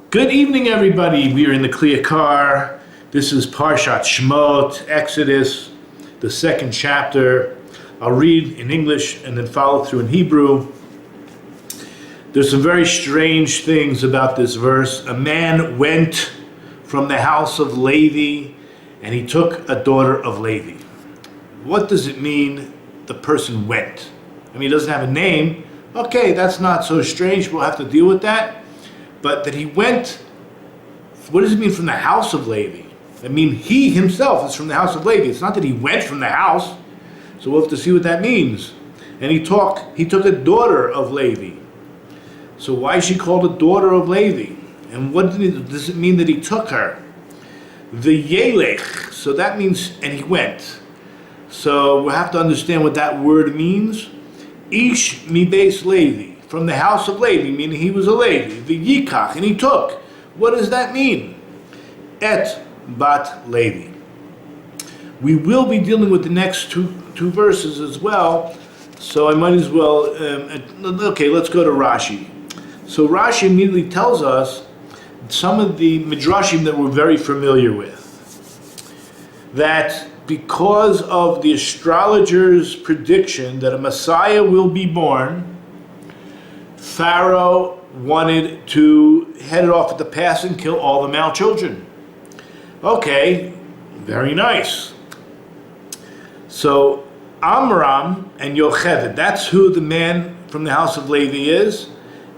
Good evening, everybody. We are in the clear car. This is Parsha Shemot, Exodus, the second chapter. I'll read in English and then follow through in Hebrew. There's some very strange things about this verse. A man went from the house of Levi, and he took a daughter of Levi. What does it mean the person went? I mean, he doesn't have a name. Okay, that's not so strange. We'll have to deal with that. But that he went, what does it mean from the house of Levi? I mean, he himself is from the house of Levi. It's not that he went from the house. So we'll have to see what that means. And he took a daughter of Levi. So why is she called a daughter of Levi? And what does it mean that he took her? The Yelech, so that means, and he went. So we'll have to understand what that word means. Ish mi beis Levi. From the house of Levi, meaning he was a Levi. The Yikach, and he took. What does that mean? Et bat Levi. We will be dealing with the next two verses as well, so I might as well, okay, let's go to Rashi. So Rashi immediately tells us some of the midrashim that we're very familiar with. That because of the astrologer's prediction that a Messiah will be born, Pharaoh wanted to head it off at the pass and kill all the male children. Okay, very nice. So Amram and Yocheved, that's who the man from the house of Levi is,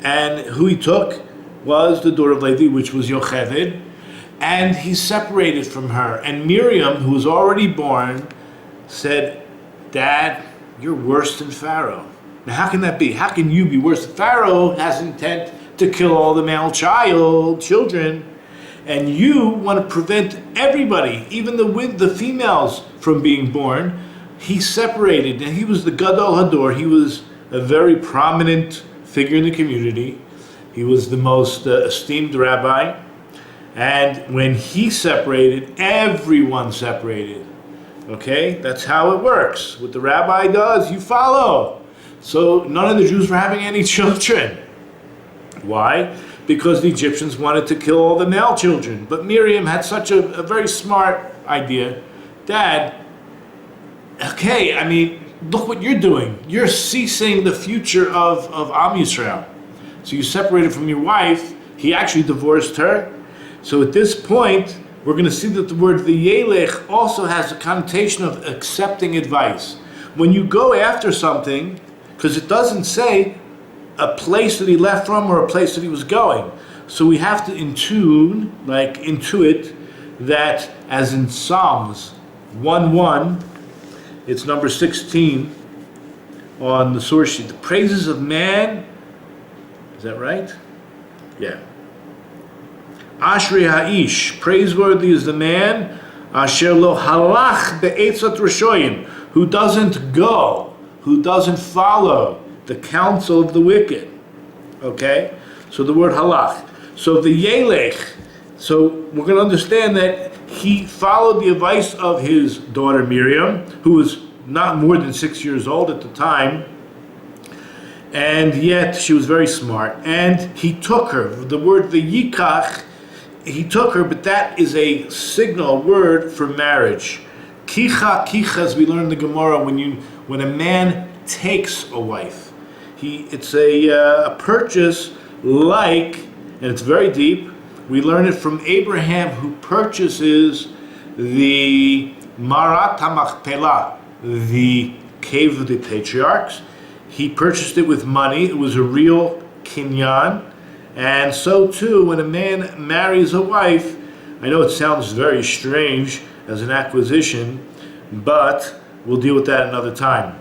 and who he took was the daughter of Levi, which was Yocheved, and he separated from her. And Miriam, who was already born, said, "Dad, you're worse than Pharaoh." Now, how can that be? How can you be worse? Pharaoh has intent to kill all the male children, and you want to prevent everybody, even the females, from being born. He separated, and he was the Gadol Hador. He was a very prominent figure in the community. He was the most esteemed rabbi, and when he separated, everyone separated. Okay, that's how it works. What the rabbi does, you follow. So none of the Jews were having any children. Why? Because the Egyptians wanted to kill all the male children. But Miriam had such a very smart idea. Dad, okay, I mean, look what you're doing. You're ceasing the future of Am Yisrael. So you separated from your wife. He actually divorced her. So at this point, we're going to see that the word v'yelech also has a connotation of accepting advice. When you go after something, because it doesn't say a place that he left from or a place that he was going. So we have to intuit that, as in Psalms 1:1, it's number 16 on the source sheet. The praises of man, is that right? Yeah. Ashrei Ha'ish, praiseworthy is the man, Asher lo halach be'etzat rashoyim, who doesn't go, who doesn't follow the counsel of the wicked. Okay? So the word halach. So the Yelech, so we're going to understand that he followed the advice of his daughter Miriam, who was not more than 6 years old at the time, and yet she was very smart. And he took her. The word the Yikach, he took her, but that is a signal word for marriage. Kicha, as we learned in the Gemara, when a man takes a wife, it's a purchase like, and it's very deep. We learn it from Abraham, who purchases the Marat HaMachpelah, the cave of the patriarchs. He purchased it with money. It was a real kinyan. And so too, when a man marries a wife, I know it sounds very strange as an acquisition, but we'll deal with that another time.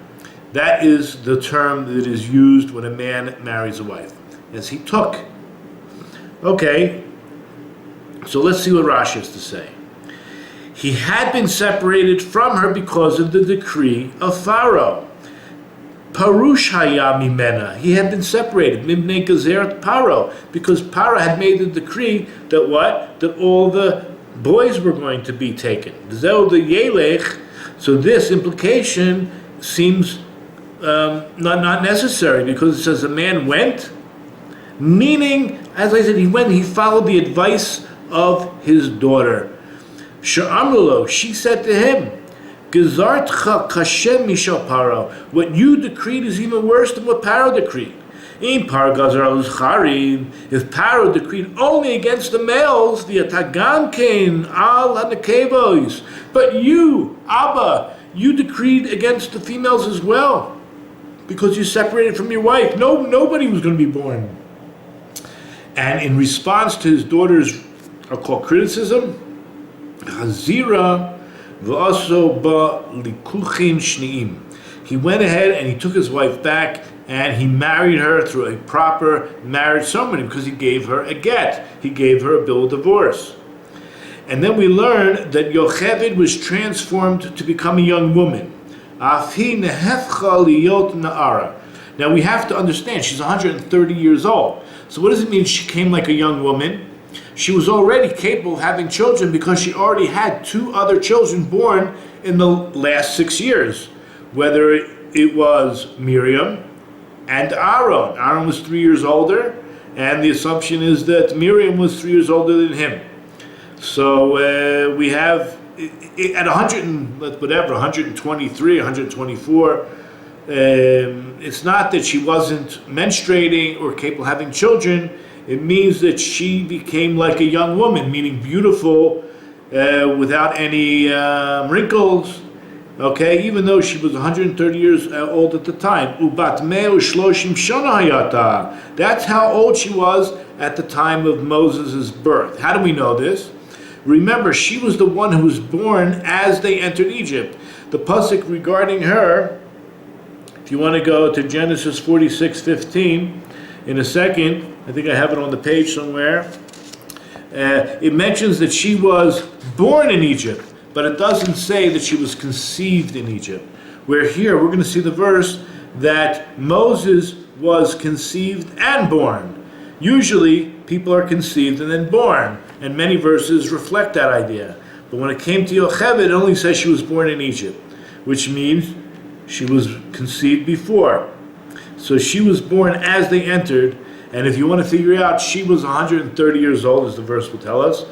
That is the term that is used when a man marries a wife, as he took. Okay, so let's see what Rashi has to say. He had been separated from her because of the decree of Pharaoh. Parush haya mimena. He had been separated. Mibnei gezeret Paro, because Paro had made the decree that what? That all the boys were going to be taken. Zeu the Yelech So this implication seems not necessary, because it says a man went, meaning, as I said, he followed the advice of his daughter. She'amrulo, she said to him, Gezartcha kashem mishal Paro. What you decreed is even worse than what Paro decreed. In Paro gazar al charim, if Paro decreed only against the males, the atagamkein al hanekevos. But you, Abba, you decreed against the females as well, because you separated from your wife. Nobody was going to be born. And in response to his daughter's, I'll call criticism, Hazira v'aso ba likuchim shniim. He went ahead and he took his wife back and he married her through a proper marriage ceremony, because he gave her a get. He gave her a bill of divorce. And then we learn that Yocheved was transformed to become a young woman. Afi nehefcha liyot na'ara. Now we have to understand, she's 130 years old. So what does it mean she came like a young woman? She was already capable of having children, because she already had 2 other children born in the last 6 years. Whether it was Miriam and Aaron. Aaron was 3 years older, and the assumption is that Miriam was 3 years older than him. So we have, at 123, 124, it's not that she wasn't menstruating or capable of having children. It means that she became like a young woman, meaning beautiful, without any wrinkles. Okay, even though she was 130 years old at the time. Ubat meo shloshim shana hayata. That's how old she was at the time of Moses' birth. How do we know this? Remember, she was the one who was born as they entered Egypt. The pasuk regarding her, if you want to go to Genesis 46:15 in a second, I think I have it on the page somewhere. It mentions that she was born in Egypt, but it doesn't say that she was conceived in Egypt. Where here we're going to see the verse that Moses was conceived and born. Usually people are conceived and then born, and many verses reflect that idea. But when it came to Yocheved, it only says she was born in Egypt, which means she was conceived before. So she was born as they entered, and if you want to figure out, she was 130 years old, as the verse will tell us.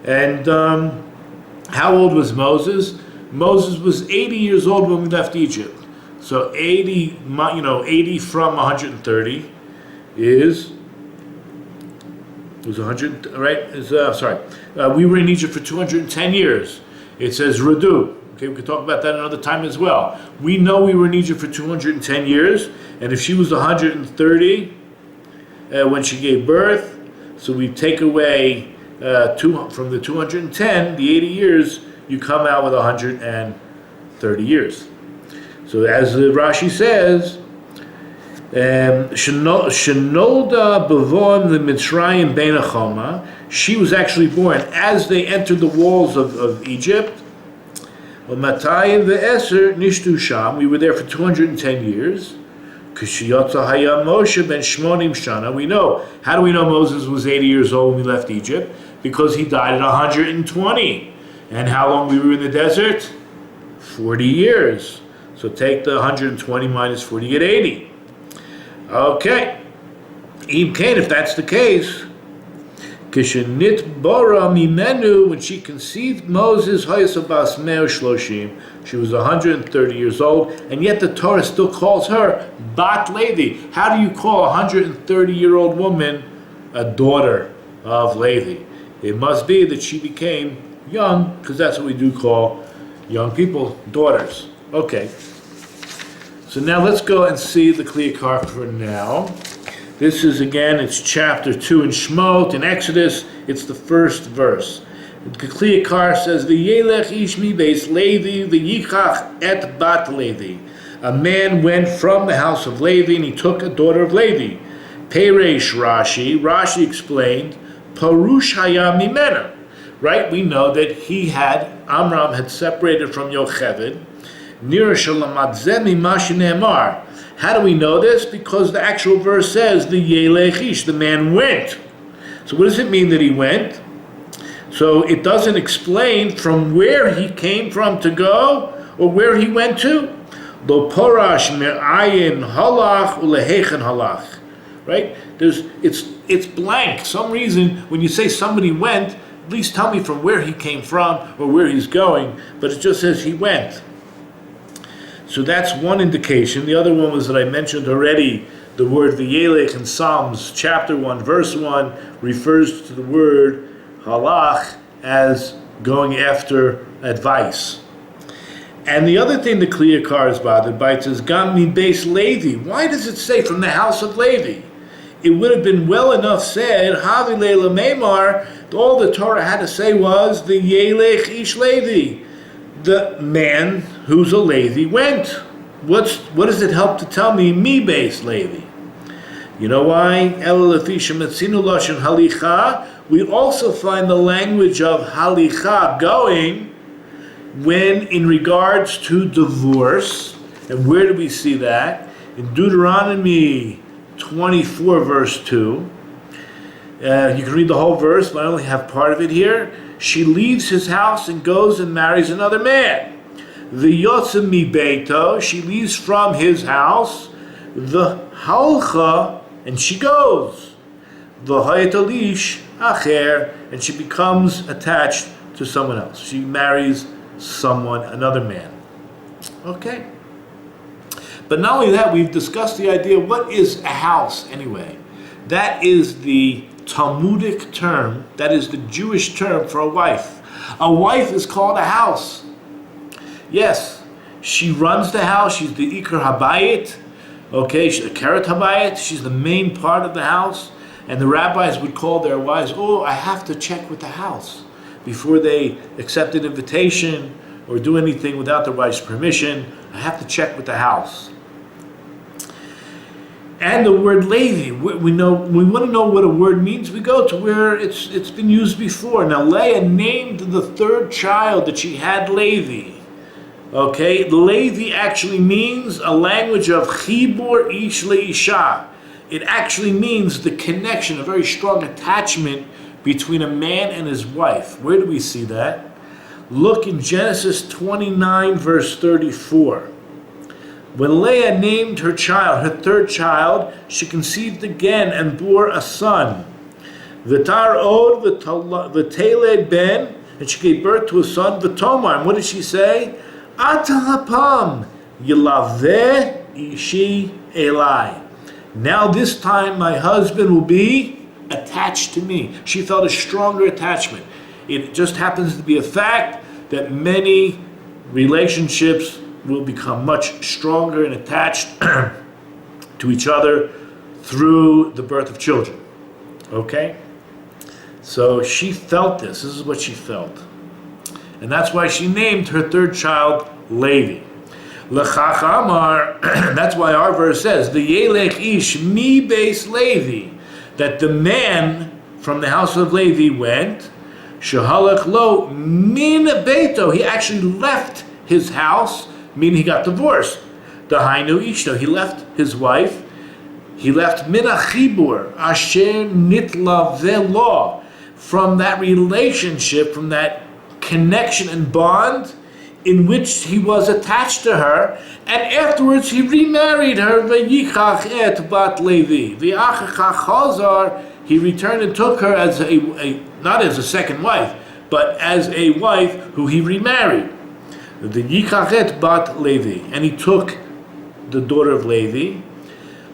And how old was Moses? Moses was 80 years old when we left Egypt. So 80 from 130 was 100, right? We were in Egypt for 210 years. It says Radu. Okay, we could talk about that another time as well. We know we were in Egypt for 210 years, and if she was 130 when she gave birth, so we take away from the 210, the 80 years, you come out with 130 years. So as Rashi says, Shenolda bevon the Mitzrayim bein achoma. She was actually born as they entered the walls of Egypt. Matayim ve'eser nishtu sham. We were there for 210 years. Kishiyotza haya Moshe ben shmonim shana. We know. How do we know Moses was 80 years old when we left Egypt? Because he died at 120. And how long we were in the desert? 40 years. So take the 120 minus 40, you get 80. Okay. If that's the case, Kishenit Bora Mimenu, when she conceived Moses, Hayasabas Meo Shloshim, she was 130 years old, and yet the Torah still calls her Bat Levi. How do you call a 130-year-old woman a daughter of Levi? It must be that she became young, because that's what we do call young people, daughters. Okay. So now let's go and see the Kliyakar for now. This is, again, it's chapter 2 in Shemot, in Exodus. It's the first verse. The Kliyakar says, V'yelech ish mi beis Levi, v'yichach et bat Levi. A man went from the house of Levi, and he took a daughter of Levi. Peresh Rashi. Rashi explained, Parush haya mimena. Right? We know that Amram had separated from Yocheved. How do we know this? Because the actual verse says, the Yelechish, the man went. So what does it mean that he went? So it doesn't explain from where he came from to go, or where he went to. Lo porash me'ayin halach ulehechen halach. Right? It's blank. Some reason when you say somebody went, at least tell me from where he came from or where he's going. But it just says he went. So that's one indication. The other one was that I mentioned already. The word v'yelech in Psalms chapter 1 verse 1 refers to the word halach as going after advice. And the other thing the Kliya Kar is bothered by, it says Gam mi beis Levi. Why does it say from the house of Levi? It would have been well enough said Havi leila meimar. All the Torah had to say was the Yelech ish Levi, the man who's a Levi went. What does it help to tell me mi beis Levi? You know why? We also find the language of halicha, going, when in regards to divorce. And where do we see that? In Deuteronomy 24 verse 2. You can read the whole verse, but I only have part of it here. She leaves his house and goes and marries another man. The yotze mi beito, she leaves from his house. The halcha, and she goes. The hayetalish acher, and she becomes attached to someone else. She marries someone, another man. Okay. But not only that, we've discussed the idea, what is a house anyway? That is the Talmudic term, that is the Jewish term for a wife. A wife is called a house. Yes, she runs the house, she's the Iker Habayit, okay, she's the Keret Habayit, she's the main part of the house, and the rabbis would call their wives, I have to check with the house before they accept an invitation or do anything without the wife's permission. I have to check with the house. And the word Levi, we want to know what a word means, we go to where it's been used before. Now Leah named the third child that she had Levi. Okay, Levi actually means a language of chibur ish leisha. It actually means the connection, a very strong attachment between a man and his wife. Where do we see that? Look in Genesis 29 verse 34. When Leah named her child, her third child, she conceived again and bore a son. V'tar od v'teled ben, and she gave birth to a son, v'tomar. And what did she say? Ata hapam yilaveh ishi elai. Now this time my husband will be attached to me. She felt a stronger attachment. It just happens to be a fact that many relationships will become much stronger and attached to each other through the birth of children. Okay? So she felt this. This is what she felt. And that's why she named her third child Levi. L'chach amar, that's why our verse says, the Yelech ish mi beis Levi, that the man from the house of Levi went, shehalach lo min beito, he actually left his house, meaning he got divorced. Dahainu ishto, he left his wife, he left min achibur, asher nitla velo, from that relationship, from that connection and bond in which he was attached to her, and afterwards he remarried her, v'yichach et bat Levi. V'achach chazar, he returned and took her as a not as a second wife, but as a wife who he remarried. The yichach et bat Levi, and he took the daughter of Levi.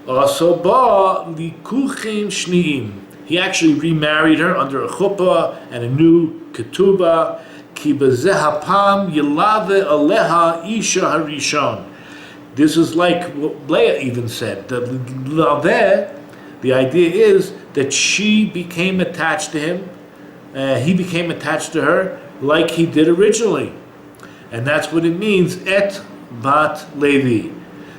Also ba likuchim shniim. He actually remarried her under a chuppah and a new ketubah. Ki bezehapam yilave aleha isha harishon. This is like what Leah even said. The idea is that she became attached to him, he became attached to her like he did originally. And that's what it means, et bat Levi.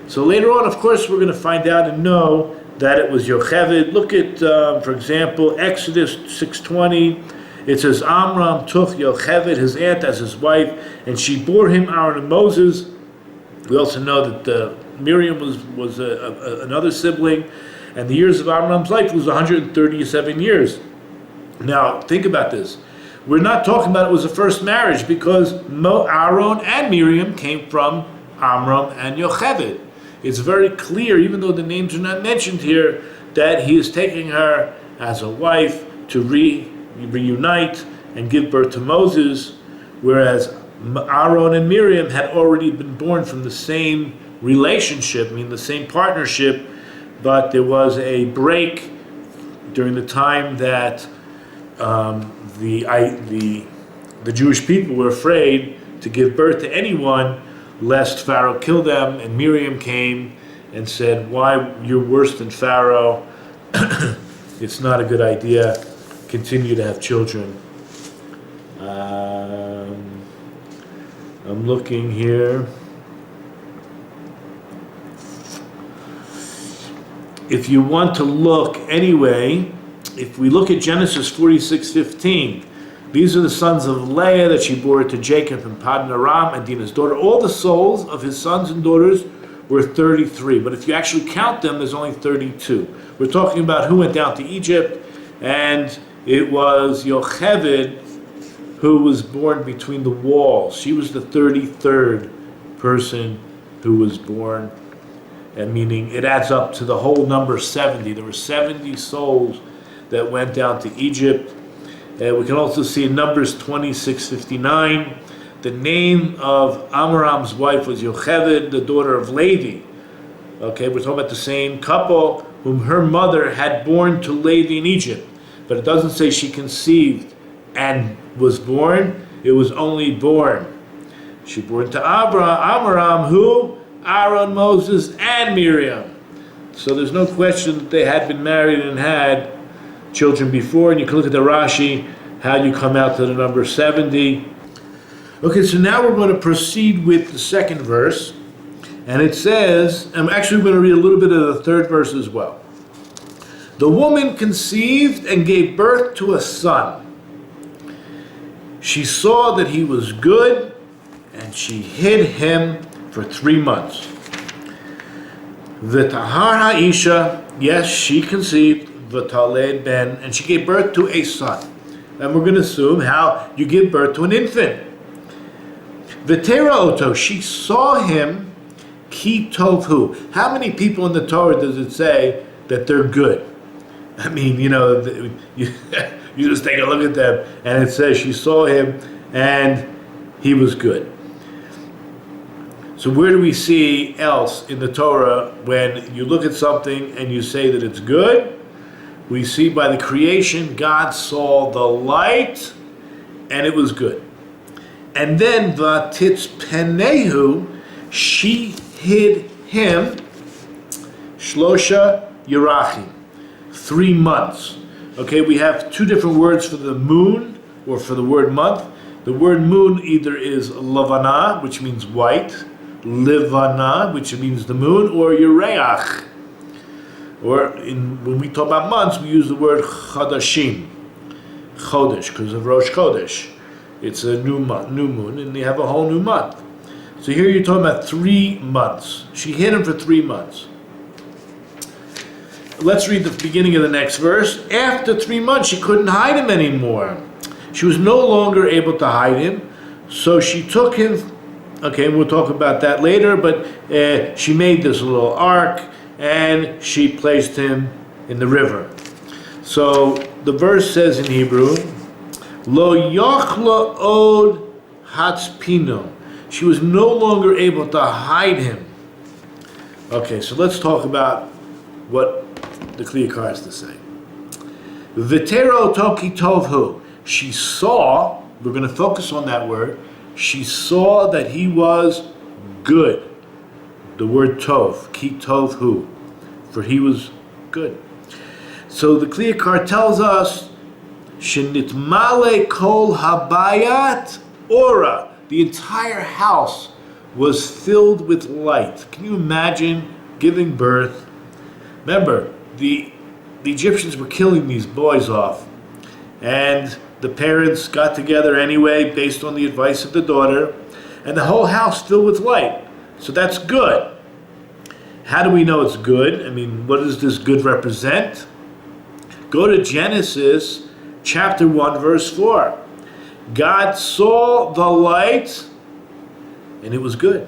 So later on, of course, we're going to find out and know that it was Yocheved. Look at, for example, Exodus 6:20. It says, Amram took Yocheved, his aunt, as his wife, and she bore him Aaron and Moses. We also know that Miriam was another sibling, and the years of Amram's life was 137 years. Now, think about this. we're not talking about it was a first marriage, because Aaron and Miriam came from Amram and Yocheved. It's very clear, even though the names are not mentioned here, that he is taking her as a wife to reunite and give birth to Moses, whereas Aaron and Miriam had already been born from the same relationship, I mean the same partnership, but there was a break during the time that the Jewish people were afraid to give birth to anyone lest Pharaoh kill them, and Miriam came and said, "Why, you're worse than Pharaoh. It's not a good idea. Continue to have children." I'm looking here. If you want to look anyway, if we look at Genesis 46:15, these are the sons of Leah that she bore to Jacob and Paddan Aram and Dinah's daughter. All the souls of his sons and daughters were 33, but if you actually count them, there's only 32. We're talking about who went down to Egypt, and it was Yocheved who was born between the walls. She was the 33rd person who was born, and meaning it adds up to the whole number 70. There were 70 souls that went down to Egypt. We can also see in Numbers 26:59, the name of Amram's wife was Yocheved, the daughter of Levi. Okay, we're talking about the same couple whom her mother had born to Levi in Egypt. But it doesn't say she conceived and was born. It was only born. She born to Amram, who? Aaron, Moses, and Miriam. So there's no question that they had been married and had children before. And you can look at the Rashi, how you come out to the number 70. Okay, so now we're going to proceed with the second verse. And it says, I'm actually going to read a little bit of the third verse as well. The woman conceived and gave birth to a son. She saw that he was good, and she hid him for 3 months. V'tahar ha'isha, yes, she conceived, v'taled ben, and she gave birth to a son. And we're going to assume how you give birth to an infant. V'tera oto, she saw him, ki tovhu. How many people in the Torah does it say that they're good? I mean, you know, you just take a look at them, and it says she saw him, and he was good. So where do we see else in the Torah when you look at something and you say that it's good? We see by the creation, God saw the light, and it was good. And then Vatitz Penehu, she hid him, Shlosha Yerachim, 3 months. Okay, we have two different words for the moon, or for the word month. The word moon either is Lavana, which means white, Livana, which means the moon, or Yereach. Or when we talk about months, we use the word Chadashim, Chodesh, because of Rosh Chodesh. It's a new month, new moon, and they have a whole new month. So here you're talking about 3 months. She hid him for 3 months. Let's read the beginning of the next verse. After 3 months, she couldn't hide him anymore. She was no longer able to hide him, so she took him. Okay, we'll talk about that later, but she made this little ark, and she placed him in the river. So the verse says in Hebrew, Lo yochla od hatzpino. She was no longer able to hide him. Okay, so let's talk about what the Kliyakar has to say. V'tero toki tovhu. She saw, we're going to focus on that word, she saw that he was good. The word tov, ki tovhu, for he was good. So the Kliyakar tells us, Shenitmale kol habayat ora. The entire house was filled with light. Can you imagine giving birth? Remember, the Egyptians were killing these boys off, and the parents got together anyway based on the advice of the daughter, and the whole house filled with light. So that's good. How do we know it's good? I mean, what does this good represent? Go to Genesis chapter 1, verse 4. God saw the light, and it was good.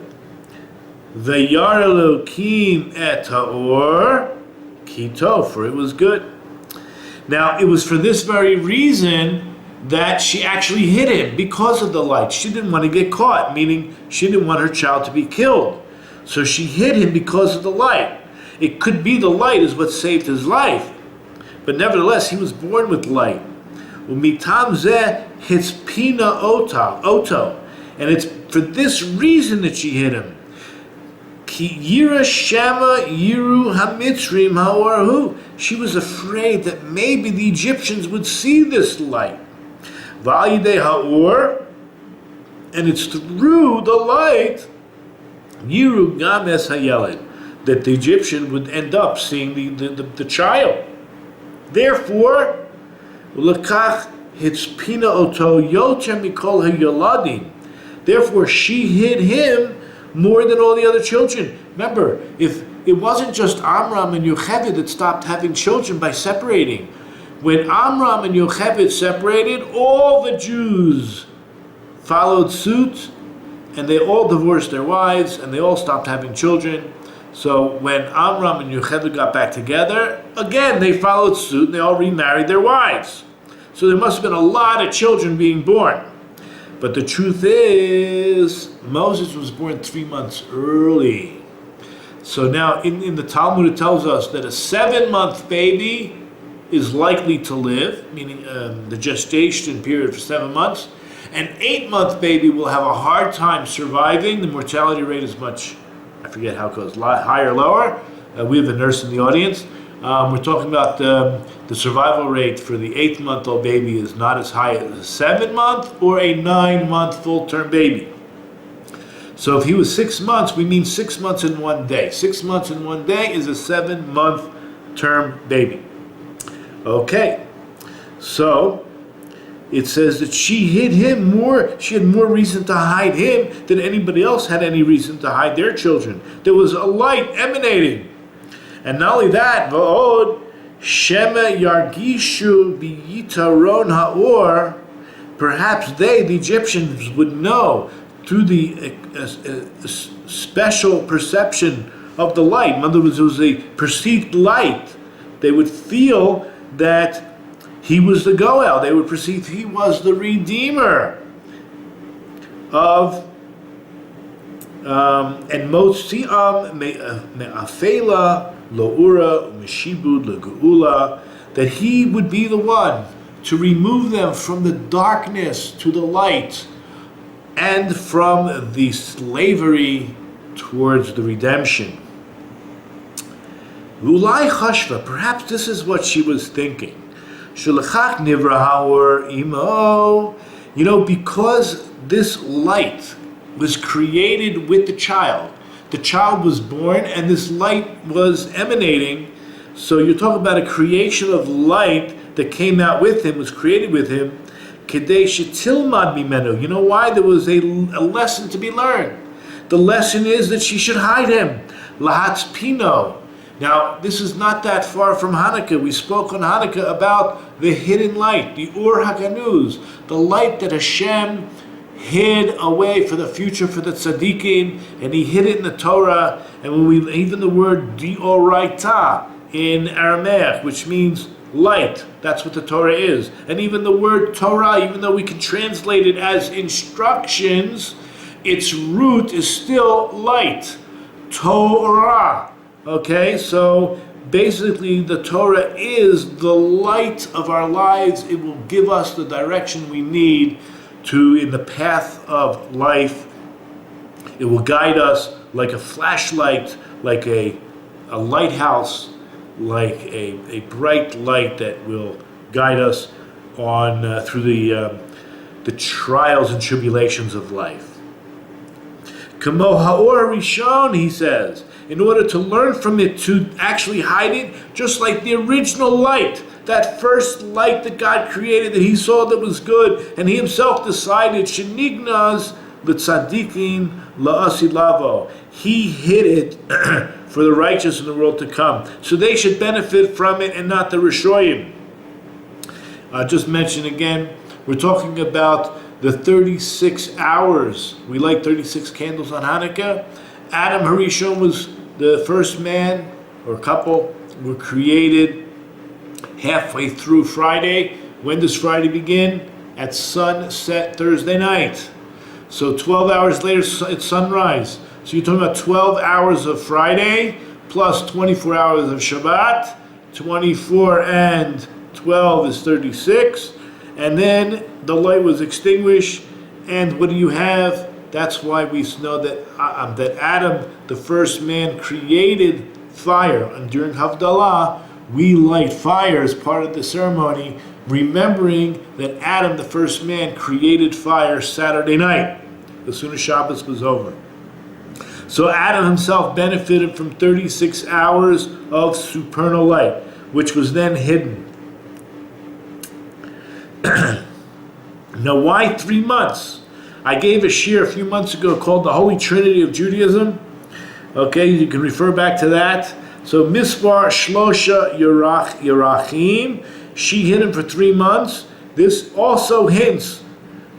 Vayar Elokim et haor ki tov, for it was good. Now, it was for this very reason that she actually hid him, because of the light. She didn't want to get caught, meaning she didn't want her child to be killed. So she hid him because of the light. It could be the light is what saved his life, but nevertheless, he was born with light. Umitam zeh hitzpina oto, and it's for this reason that she hid him. Ki yira shema yiru hamitzrim haorhu. She was afraid that maybe the Egyptians would see this light. V'alidei haor, and it's through the light, yiru gam es hayeled, that the Egyptian would end up seeing the child. Therefore, Lekach hitzpina oto yoter mikol hayoladim. Therefore, she hid him more than all the other children. Remember, if it wasn't just Amram and Yocheved that stopped having children by separating. When Amram and Yocheved separated, all the Jews followed suit, and they all divorced their wives, and they all stopped having children. So when Amram and Yocheved got back together, again they followed suit, and they all remarried their wives. So there must have been a lot of children being born. But the truth is, Moses was born 3 months early. So now in the Talmud it tells us that a 7-month baby is likely to live, meaning the gestation period for 7 months. An 8-month baby will have a hard time surviving. The mortality rate is much, I forget how it goes, higher or lower. We have a nurse in the audience. We're talking about the survival rate for the 8-month-old baby is not as high as a 7-month or a 9-month full-term baby. So if he was 6 months, we mean 6 months in 1 day. 6 months in 1 day is a 7-month term baby. Okay, so it says that she hid him more. She had more reason to hide him than anybody else had any reason to hide their children. There was a light emanating. And not only that, v'od shema yargishu b'yitaron ha'or, perhaps they, the Egyptians, would know through the special perception of the light. In other words, it was a perceived light. They would feel that he was the Goel. They would perceive he was the Redeemer of and Motzi'am me'afela lo'ura meshibud le'geula, that he would be the one to remove them from the darkness to the light and from the slavery towards the redemption. Ulai chashva, perhaps this is what she was thinking. Shulachak nivra haor imo, because this light was created with the child was born and this light was emanating. So you're talking about a creation of light that came out with him, was created with him. Kedei shetilmad mimenu. You know why? There was a lesson to be learned. The lesson is that she should hide him. Lahatz pino. Now, this is not that far from Hanukkah. We spoke on Hanukkah about the hidden light, the Ur HaKanuz, the light that Hashem hid away for the future for the tzaddikim, and he hid it in the Torah. And when even the word dioraita in Aramaic, which means light, that's what the Torah is. And even the word Torah, even though we can translate it as instructions, its root is still light, Torah. Okay, so basically the Torah is the light of our lives. It will give us the direction we need to in the path of life. It will guide us like a flashlight, like a lighthouse, like a bright light that will guide us on through the trials and tribulations of life. Kamo ha'or rishon, he says, in order to learn from it, to actually hide it, just like the original light, that first light that God created, that he saw that was good, and he himself decided, Shenignaz l'tzadikin la'asilavo. He hid it for the righteous in the world to come. So they should benefit from it and not the Rishoyim. Just mention again, we're talking about the 36 hours. We light 36 candles on Hanukkah. Adam Harishon was the first man or couple were created halfway through Friday. When does Friday begin? At sunset Thursday night. So 12 hours later, it's sunrise. So you're talking about 12 hours of Friday plus 24 hours of Shabbat. 24 and 12 is 36. And then the light was extinguished. And what do you have? That's why we know that Adam, the first man, created fire. And during Havdalah, we light fire as part of the ceremony, remembering that Adam, the first man, created fire Saturday night, as soon as Shabbos was over. So Adam himself benefited from 36 hours of supernal light, which was then hidden. Now, why 3 months? I gave a shiur a few months ago called the Holy Trinity of Judaism. Okay, you can refer back to that. So Misvar Shlosha Yerachim, she hid him for 3 months. This also hints,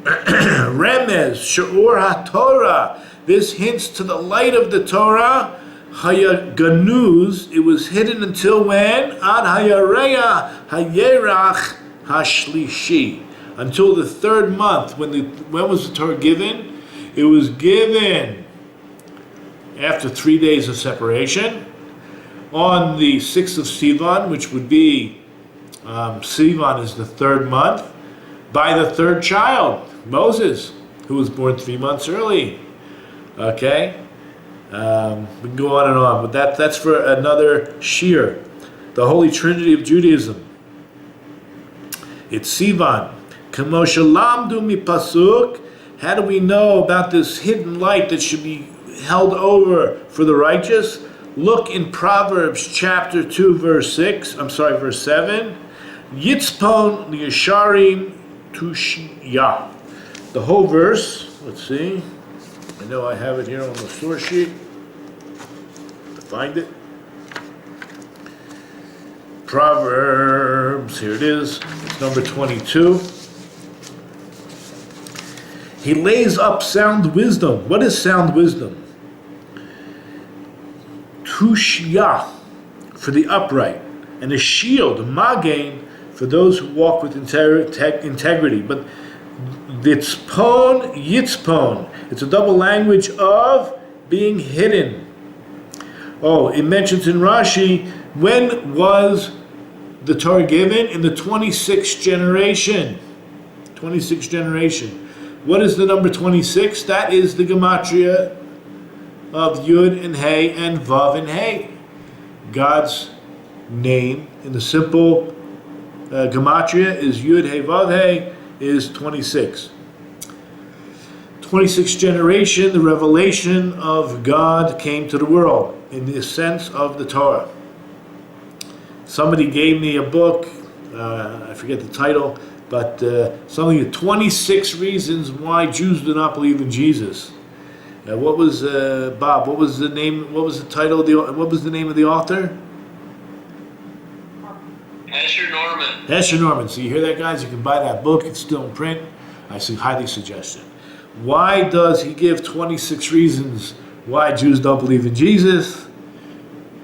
Remez, She'ur HaTorah, this hints to the light of the Torah. Haya Ganuz, it was hidden until when? Ad Hayareya Hayerach Hashlishi, until the third month. When was the Torah given? It was given after 3 days of separation, on the 6th of Sivan, which would be, Sivan is the third month, by the third child, Moses, who was born 3 months early. Okay? We can go on and on, but that's for another shiur. The Holy Trinity of Judaism. It's Sivan. Kamosha lamdu mi pasuk. How do we know about this hidden light that should be held over for the righteous? Look in Proverbs chapter 2, verse 7. Yitzpon liyasharim tushya. The whole verse, let's see. I know I have it here on the source sheet. To find it. Proverbs, here it is. It's number 22. He lays up sound wisdom. What is sound wisdom? Tushya, for the upright, and a shield, magen, for those who walk with integrity. But Yitzpon, it's a double language of being hidden. Oh, it mentions in Rashi, when was the Torah given? In the 26th generation. 26th generation. What is the number 26? That is the gematria of Yud and Hey and Vav and Hey. God's name in the simple gematria is Yud Hey Vav Hey, is 26. 26th generation, the revelation of God came to the world in the sense of the Torah. Somebody gave me a book, I forget the title, but something, 26 reasons why Jews do not believe in Jesus. What was Bob? What was the name? What was the title? What was the name of the author? Asher Norman. Asher Norman. So you hear that, guys? You can buy that book. It's still in print. I highly suggest it. Why does he give 26 reasons why Jews don't believe in Jesus?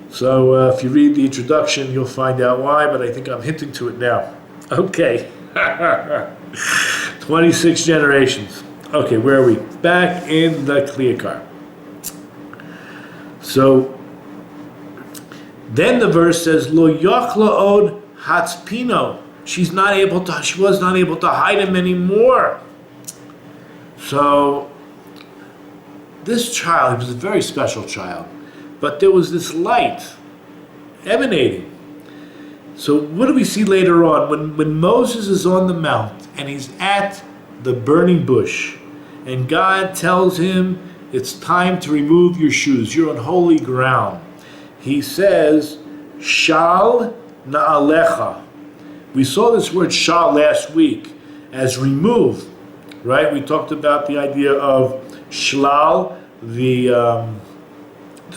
So if you read the introduction, you'll find out why. But I think I'm hinting to it now. Okay. 26 generations. Okay, where are we? Back in the Kliyakar. So then the verse says, Lo yachla od hatzpino. She was not able to hide him anymore. So this child, he was a very special child, but there was this light emanating. So what do we see later on? When Moses is on the mount and he's at the burning bush, and God tells him, it's time to remove your shoes. You're on holy ground. He says, Shal na'alecha. We saw this word shal last week as remove, right? We talked about the idea of shlal, the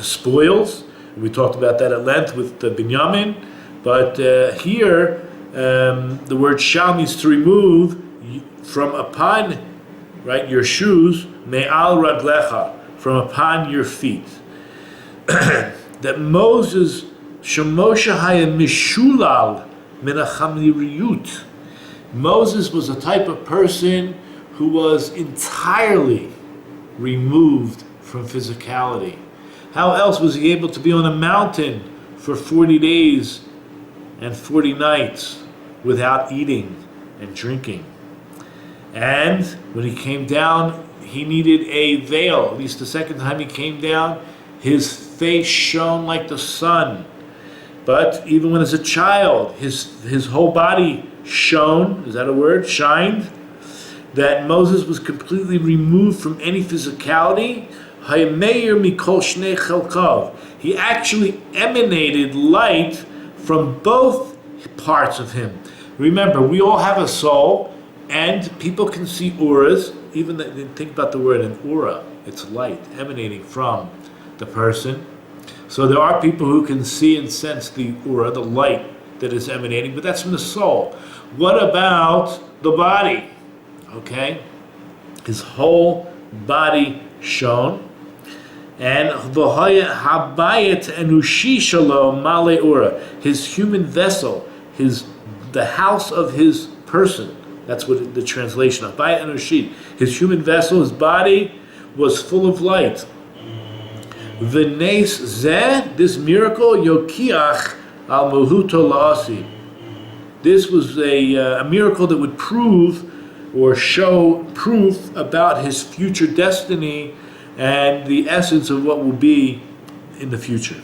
spoils. We talked about that at length with Binyamin. But here, the word shal means to remove from upon right? Your shoes, me'al raglecha, from upon your feet. That Moses, Shemosha haya mishulal min hachamliriyut. Moses was a type of person who was entirely removed from physicality. How else was he able to be on a mountain for 40 days and 40 nights without eating and drinking? And when he came down, he needed a veil. At least the second time he came down, his face shone like the sun. But even when as a child, his whole body shone, is that a word? Shined. That Moses was completely removed from any physicality. Hayameir mikol shnei chelkav. He actually emanated light from both parts of him. Remember, we all have a soul, and people can see auras. Even think about the word an aura. It's light emanating from the person. So there are people who can see and sense the aura, the light that is emanating, but that's from the soul. What about the body? Okay, his whole body shone, and habayet enushi shalom male ura, his human vessel, the house of his person. That's what the translation of habayet enushi. His human vessel, his body, was full of light. V'neis zeh, this miracle, yokiach al muhuto la'asi. This was a miracle that would prove or show proof about his future destiny and the essence of what will be in the future.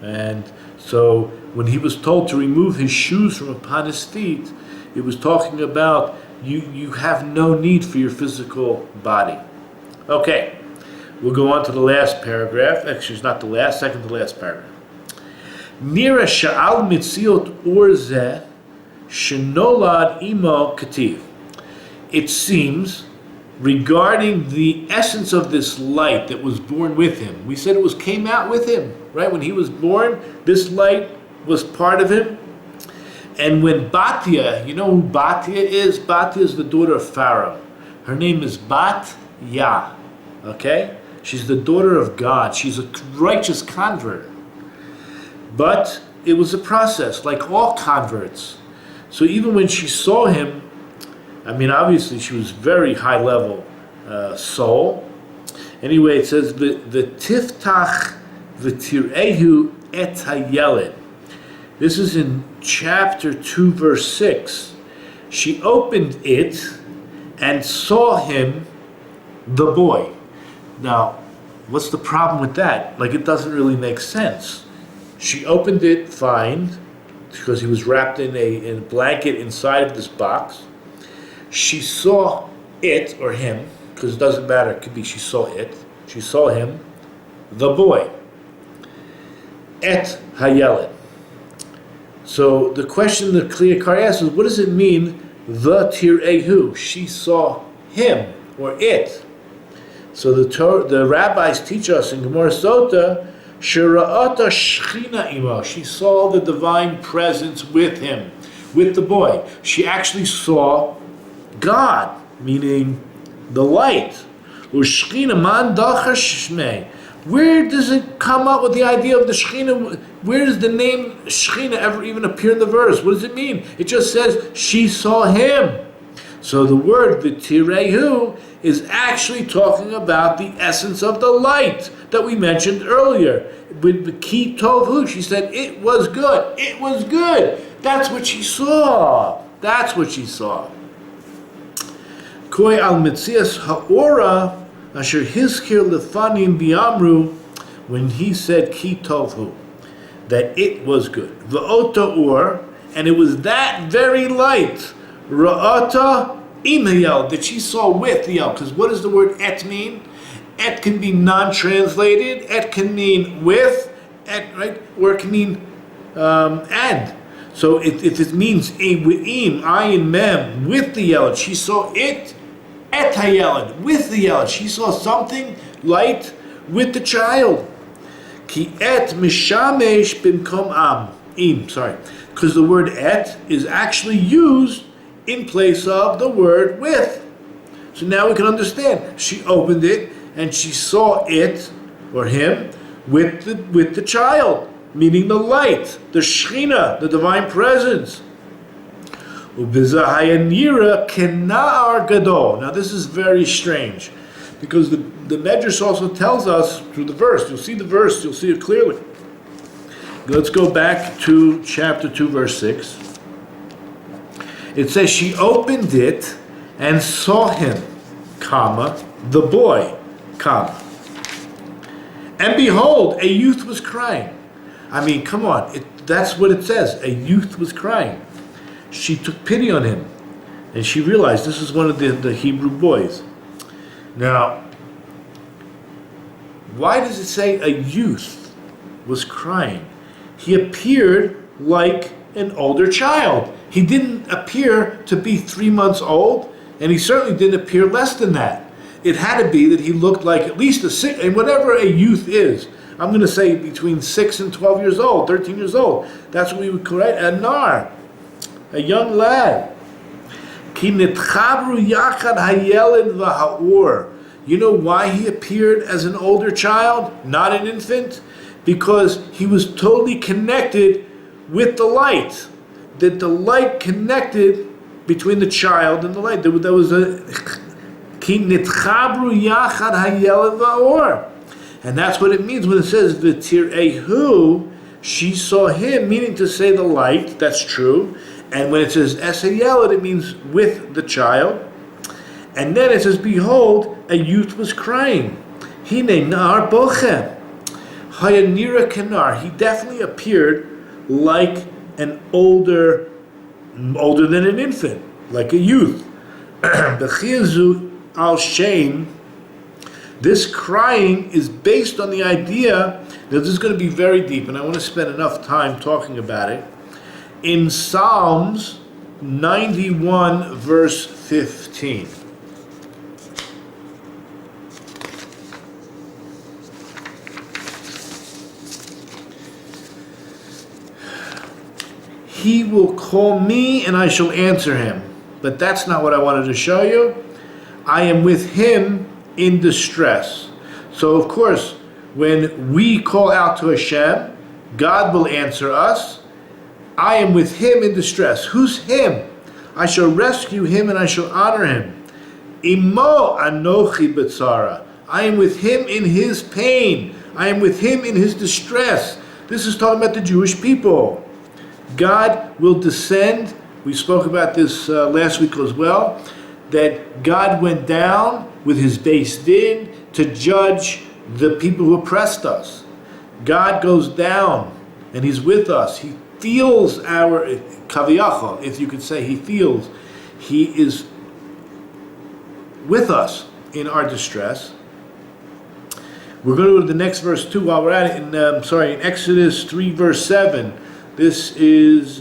And so when he was told to remove his shoes from upon his feet, it was talking about you have no need for your physical body. Okay, we'll go on to the last paragraph. Actually, it's not the last, second to last paragraph. Nira sha'al mitziot urzeh shenolad imo kativ. It seems, regarding the essence of this light that was born with him, we said it came out with him, right? When he was born, this light was part of him. And when Batya, you know who Batya is? Batya is the daughter of Pharaoh. Her name is Bat Yah, okay? She's the daughter of God. She's a righteous convert. But it was a process, like all converts. So even when she saw him, I mean, obviously she was very high level soul. Anyway, it says the tiftach v'tirehu et hayeled. This is in chapter 2, verse 6. She opened it and saw him, the boy. Now, what's the problem with that? Like, it doesn't really make sense. She opened it, fine, because he was wrapped in a blanket inside of this box. She saw it, or him, because it doesn't matter, it could be she saw it. She saw him, the boy. Et hayeled. So the question that Kliyakar asks is, what does it mean, the tirehu? She saw him, or it. So the rabbis teach us in Gemara Sota, Shira'ata Shechina imo. She saw the divine presence with him, with the boy. She actually saw God, meaning the light. Ushchina man dacha shmei. Where does it come up with the idea of the Shekhinah? Where does the name Shekhinah ever even appear in the verse? What does it mean? It just says, she saw him. So the word v'tirehu is actually talking about the essence of the light that we mentioned earlier. With the ki tovhu, she said, it was good. It was good. That's what she saw. That's what she saw. Koi al mitzias ha'ora asher hizkir lefanim biamru, when he said ki tovhu, that it was good. V'ota or, and it was that very light, ra'ata im hayel, that she saw with the yel. Because what does the word et mean? Et can be non-translated. Et can mean with, et, right? Or it can mean and. So if it means im, ayin mem, with the yelad, she saw it, et hayelad, with the yelad. She saw something light with the child. Ki et mishamesh bimkom im, sorry. Because the word et is actually used in place of the word with. So now we can understand. She opened it and she saw it, or him, with the child, meaning the light, the Shekhinah, the divine presence. Now this is very strange, because the Medrash also tells us through the verse. You'll see the verse, you'll see it clearly. Let's go back to chapter 2, verse 6. It says, she opened it and saw him, comma, the boy, comma. And behold, a youth was crying. I mean, come on, that's what it says. A youth was crying. She took pity on him, and she realized this is one of the Hebrew boys. Now, why does it say a youth was crying? He appeared like an older child. He didn't appear to be 3 months old, and he certainly didn't appear less than that. It had to be that he looked like at least a 6, and whatever a youth is, I'm going to say between 6 and 12 years old, 13 years old. That's what we would call it, a nar, a young lad. Ki nitchabru yachad hayeled v'ha'or. You know why he appeared as an older child, not an infant? Because he was totally connected with the light. That the light connected between the child and the light. There was a ki nitchabru yachad hayeled v'ha'or. And that's what it means when it says v'tirehu, she saw him, meaning to say the light. That's true. And when it says Ehyeh, it means with the child. And then it says, behold, a youth was crying. Hine nar bochem. Hayanira kenar. He definitely appeared like an older than an infant, like a youth. Bechizu al shem. This crying is based on the idea that this is going to be very deep, and I want to spend enough time talking about it. In Psalms 91, verse 15. He will call me and I shall answer him. But that's not what I wanted to show you. I am with him in distress. So of course, when we call out to Hashem, God will answer us. I am with him in distress. Who's him? I shall rescue him and I shall honor him. Imo anochi betzara. I am with him in his pain. I am with him in his distress. This is talking about the Jewish people. God will descend. We spoke about this last week as well, that God went down with his Beis Din to judge the people who oppressed us. God goes down and he's with us. He feels our kaviyachol, if you could say he feels. He is with us in our distress. We're going to go to the next verse too while we're at it. In Exodus 3 verse 7. This is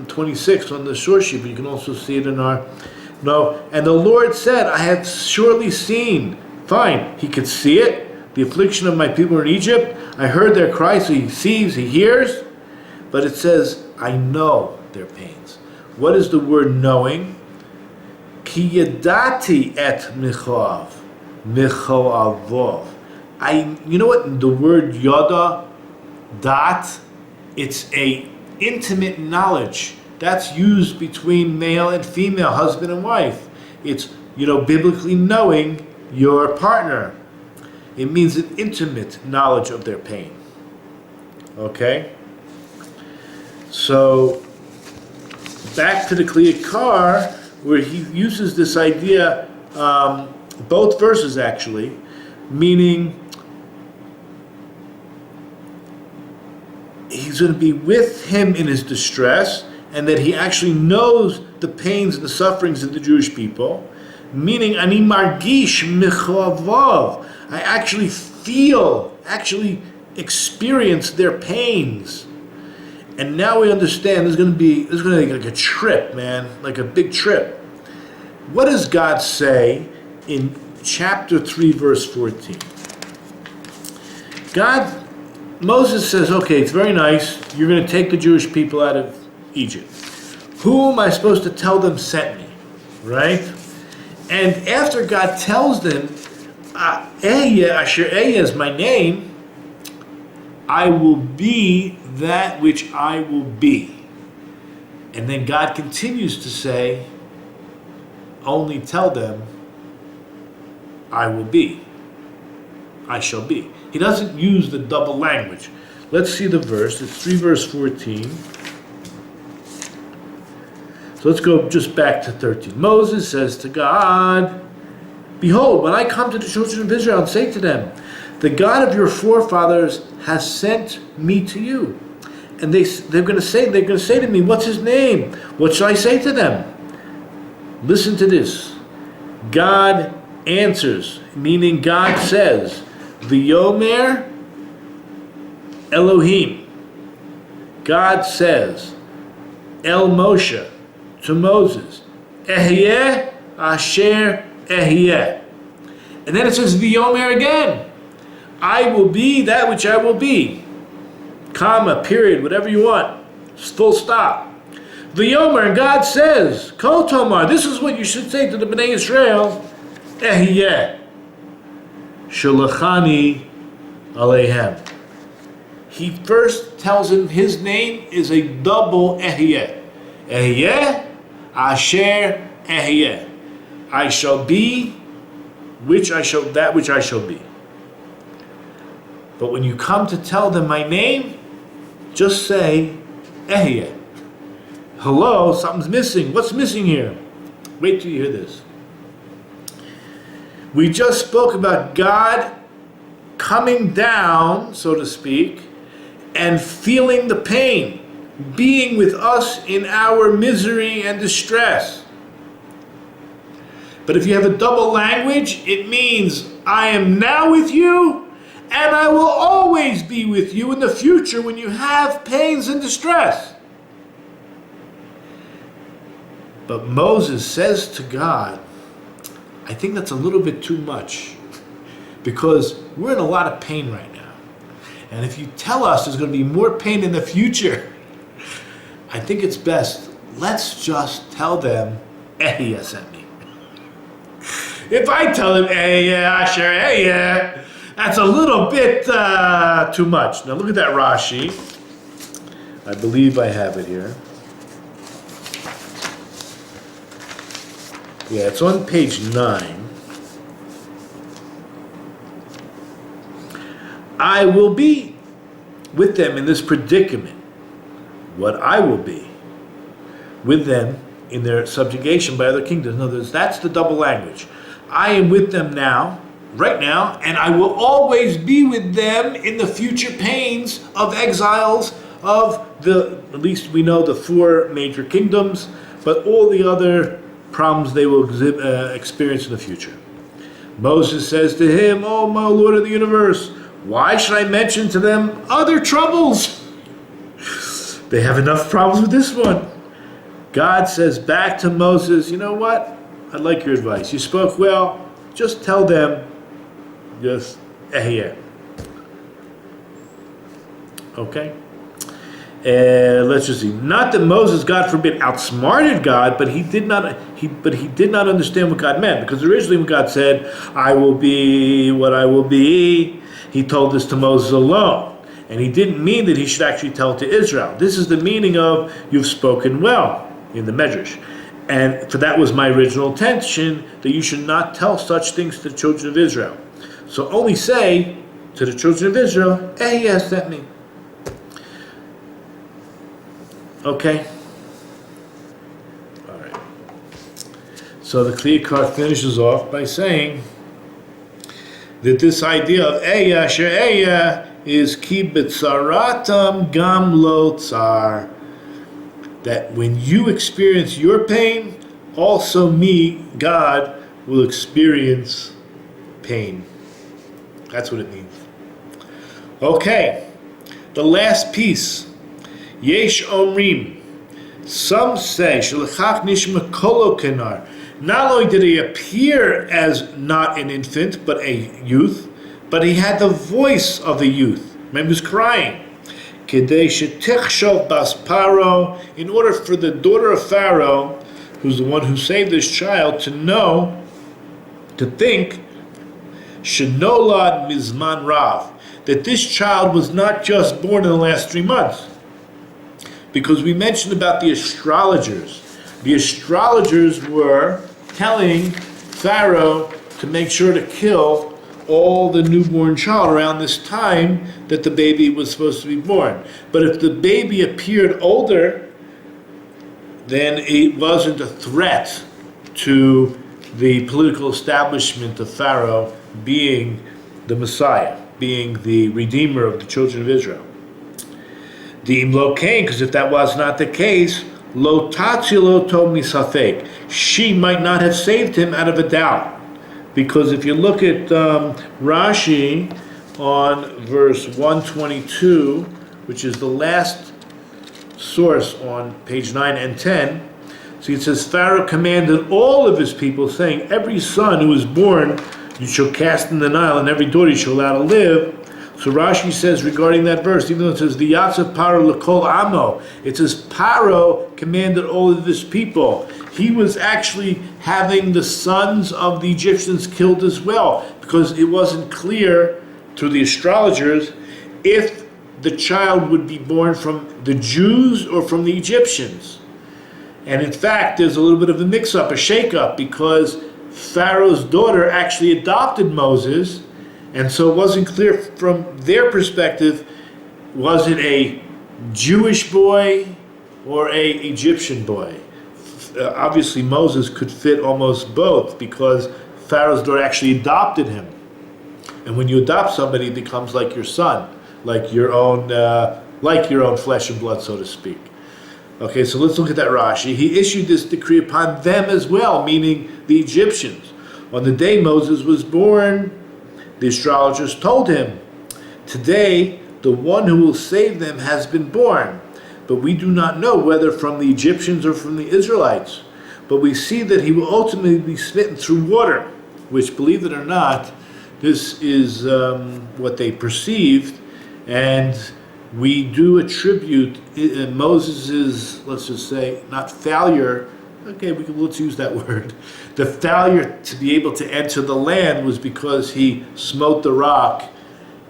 26 on the short sheet, but you can also see it in our... No. And the Lord said, I have surely seen. Fine. He could see it. The affliction of my people in Egypt. I heard their cry, so he sees, he hears. But it says, I know their pains. What is the word knowing? Ki yadati et michoav. Michoavov. You know what? The word yada, dat, it's a intimate knowledge that's used between male and female, husband and wife. It's, biblically knowing your partner. It means an intimate knowledge of their pain. Okay? So, back to the Kliyat Kar, where he uses this idea, both verses actually, meaning he's going to be with him in his distress, and that he actually knows the pains and the sufferings of the Jewish people, meaning ani margish michoavav. I actually experience their pains. And now we understand there's going to be like a trip, man, like a big trip. What does God say in chapter 3, verse 14? Moses says, okay, it's very nice. You're going to take the Jewish people out of Egypt. Who am I supposed to tell them sent me? Right? And after God tells them, Ehyeh Asher Ehyeh is my name, I will be that which I will be. And then God continues to say, only tell them, I will be. I shall be. He doesn't use the double language. Let's see the verse. It's 3 verse 14. So let's go just back to 13. Moses says to God, behold, when I come to the children of Israel and say to them, the God of your forefathers has sent me to you. And they're going to say to me, what's his name? What shall I say to them? Listen to this. God answers, meaning God says, V'yomer Elohim. God says, El Moshe, to Moses, Ehyeh Asher Ehyeh. And then it says V'yomer again. I will be that which I will be. Comma, period, whatever you want. Full stop. V'yomer, and God says, Kol Tomar, this is what you should say to the Bnei Israel, Ehyeh Shalachani Aleihem. He first tells him his name is a double Ehyeh. Ehyeh Asher Ehyeh. I shall be that which I shall be. But when you come to tell them my name, just say Ehyeh. Hello, something's missing. What's missing here? Wait till you hear this. We just spoke about God coming down, so to speak, and feeling the pain, being with us in our misery and distress. But if you have a double language, it means I am now with you, and I will always be with you in the future when you have pains and distress. But Moses says to God, I think that's a little bit too much, because we're in a lot of pain right now. And if you tell us there's going to be more pain in the future, I think it's best, let's just tell them Ehyeh sent me. If I tell them Ehyeh Asher Ehyeh, that's a little bit too much. Now look at that Rashi. I believe I have it here. Yeah, it's on page 9. I will be with them in this predicament. What I will be with them in their subjugation by other kingdoms. In other words, that's the double language. I am with them now, right now, and I will always be with them in the future pains of exiles of at least we know the 4 major kingdoms, but all the other problems they will experience in the future. Moses says to him, oh, my Lord of the universe, why should I mention to them other troubles? They have enough problems with this one. God says back to Moses, you know what? I like your advice. You spoke well. Just tell them, just Ehyeh. Okay? Let's just see. Not that Moses, God forbid, outsmarted God, but he did not understand what God meant. Because originally when God said, I will be what I will be, he told this to Moses alone. And he didn't mean that he should actually tell it to Israel. This is the meaning of, you've spoken well, in the Medrash. And for that was my original intention, that you should not tell such things to the children of Israel. So only say to the children of Israel, Ehyeh sent me. Okay? All right. So the Clear Cut finishes off by saying that this idea of Ehyeh Asher Ehyeh is ki b'tzaratam gam lo tsar. That when you experience your pain, also me, God, will experience pain. That's what it means. Okay, the last piece. Yesh omrim. Some say, Shalachach nishma kolo kenar. Not only did he appear as not an infant, but a youth, but he had the voice of a youth. Remember, he was crying. Kedei shetichshov bas Paro, in order for the daughter of Pharaoh, who's the one who saved this child, to know to think, Shenolad Mizman Rav, that this child was not just born in the last 3 months. Because we mentioned about the astrologers. The astrologers were telling Pharaoh to make sure to kill all the newborn child around this time that the baby was supposed to be born. But if the baby appeared older, then it wasn't a threat to the political establishment of Pharaoh being the Messiah, being the Redeemer of the children of Israel. The Imlo Cain, because if that was not the case, Lo Tatzilo to misafek, she might not have saved him out of a doubt. Because if you look at Rashi on verse 122, which is the last source on page 9 and 10, see it says, Pharaoh commanded all of his people, saying, every son who is born you shall cast in the Nile, and every daughter you shall allow to live. So Rashi says regarding that verse, even though it says, V'yatzav Paro l'kol amo, it says Paro commanded all of his people. He was actually having the sons of the Egyptians killed as well, because it wasn't clear to the astrologers if the child would be born from the Jews or from the Egyptians. And in fact, there's a little bit of a mix-up, a shake-up, because Pharaoh's daughter actually adopted Moses, and so it wasn't clear from their perspective, was it a Jewish boy or a Egyptian boy? Obviously Moses could fit almost both, because Pharaoh's daughter actually adopted him. And when you adopt somebody, it becomes like your son, like your own flesh and blood, so to speak. Okay, so let's look at that Rashi. He issued this decree upon them as well, meaning the Egyptians. On the day Moses was born, the astrologers told him, today the one who will save them has been born, but we do not know whether from the Egyptians or from the Israelites. But we see that he will ultimately be smitten through water, which, believe it or not, this is what they perceived, and we do attribute Moses' let's just say, not failure, okay, let's use that word. The failure to be able to enter the land was because he smote the rock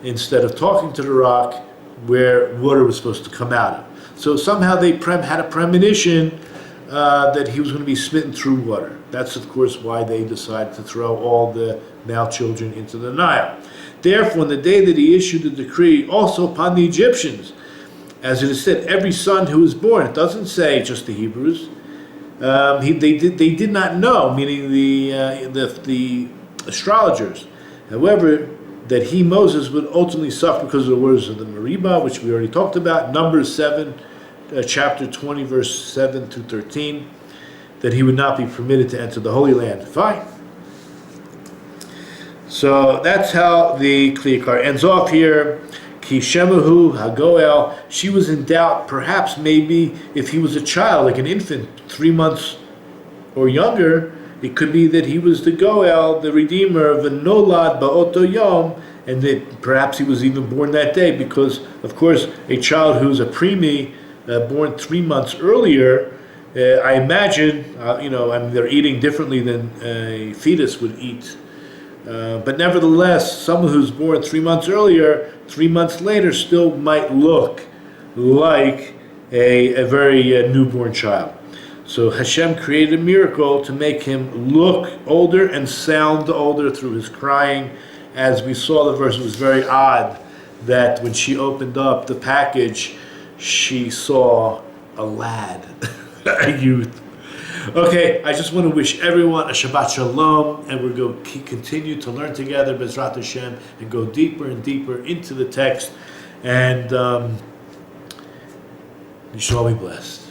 instead of talking to the rock where water was supposed to come out of. So somehow they had a premonition that he was going to be smitten through water. That's, of course, why they decided to throw all the male children into the Nile. Therefore, on the day that he issued the decree, also upon the Egyptians, as it is said, every son who is born, it doesn't say just the Hebrews, they did not know, meaning the astrologers. However, that he, Moses, would ultimately suffer because of the words of the Meribah, which we already talked about, Numbers 7, chapter 20, verse 7 through 13, that he would not be permitted to enter the Holy Land. Fine. So that's how the Kliyakar ends off here. Ki Shemahu Hagoel, she was in doubt, perhaps maybe if he was a child, like an infant, 3 months or younger, it could be that he was the Goel, the Redeemer of the Nolad Ba'oto Yom, and that perhaps he was even born that day, because, of course, a child who's a preemie, born 3 months earlier, I imagine, they're eating differently than a fetus would eat. But nevertheless, someone who's born 3 months earlier, 3 months later, still might look like a very newborn child. So Hashem created a miracle to make him look older and sound older through his crying. As we saw the verse, it was very odd that when she opened up the package, she saw a lad, a youth. Okay, I just want to wish everyone a Shabbat Shalom, and we're going to continue to learn together, Bezrat Hashem, and go deeper and deeper into the text, and you should all be blessed.